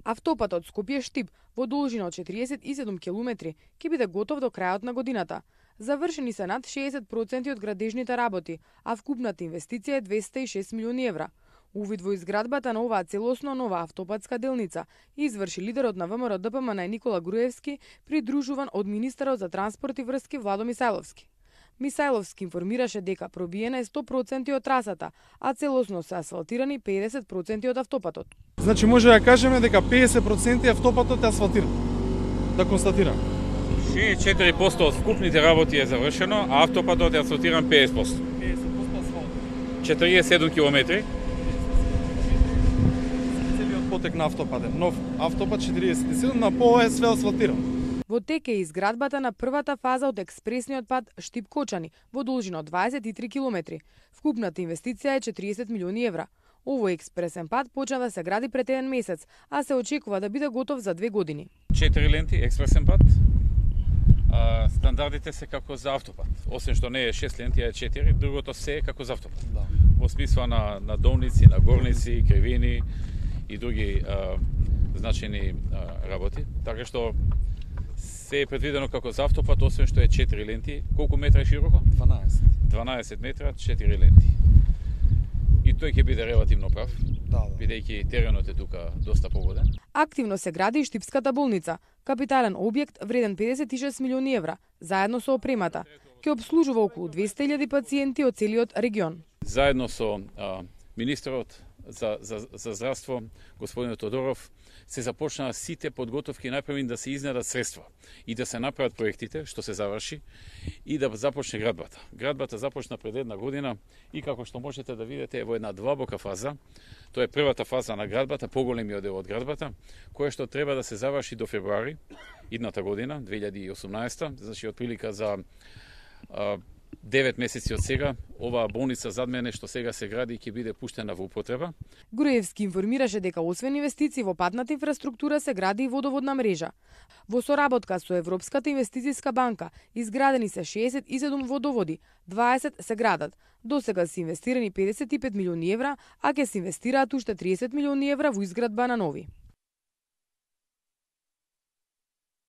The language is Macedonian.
Автопатот Скопје-Штип во должина од 47 километри ќе биде готов до крајот на годината. Завршени се над 60% од градежните работи, а вкупната инвестиција е 206 милиони евра. Увид во изградбата на оваа целосно нова автопатска делница изврши лидерот на ВМРО-ДПМН Никола Груевски, придружуван од министерот за транспорт и врски Владо Мисајловски. Мисајловски информираше дека пробиена е 100% од трасата, а целосно се асфалтирани 50% од автопатот. Значи може да кажеме дека 50% автопатот е асфалтиран. Да констатирам. 64% од вкупните работи е завршено, а автопатот е асфалтиран 50%. 50% асфалт. 47 километри. Целиот потек на автопат е нов автопат 47, на пола е све асфалтирано. Во тек е изградбата на првата фаза од експресниот пат Штип-Кочани во должина од 23 километри. Вкупната инвестиција е 40 милиони евра. Овој експресен пат почна да се гради пред 1 месец, а се очекува да биде готов за 2 години. 4 ленти експресен пат. Стандардите се како за автопат. Освен што не е 6 ленти, а е 4, другото се е како за автопат. Да. Во смисла на долници, на горници, кривини и други значајни работи. Така што се е предвидено како за автопат, освен што е 4 ленти. Колку метра е широко? 12. 12 метра, 4 ленти. И тој ќе биде релативно прав, Да. бидејќи теренот е тука доста погоден. Активно се гради и Штипската болница, капитален објект вреден 56 милиони евра, заедно со опремата. Ќе обслужува околу 200.000 пациенти од целиот регион. Заедно со министерот за здравство, господинот Тодоров, се започнаа сите подготовки најпрвин да се изнедат средства и да се направат проектите, што се заврши, и да започне градбата. Градбата започна пред 1 година и како што можете да видите е во една длабока фаза. Тоа е првата фаза на градбата, поголемиот дел од градбата, која што треба да се заврши до февруари идната година, 2018, значи отприлика за 9 месеци од сега, оваа болница зад мене што сега се гради ќе биде пуштена во употреба. Груевски информираше дека освен инвестиции во патната инфраструктура се гради и водоводна мрежа. Во соработка со Европската инвестицијска банка изградени се 67 водоводи, 20 се градат. До сега се инвестирани 55 милиони евра, а ќе се инвестираат уште 30 милиони евра во изградба на нови.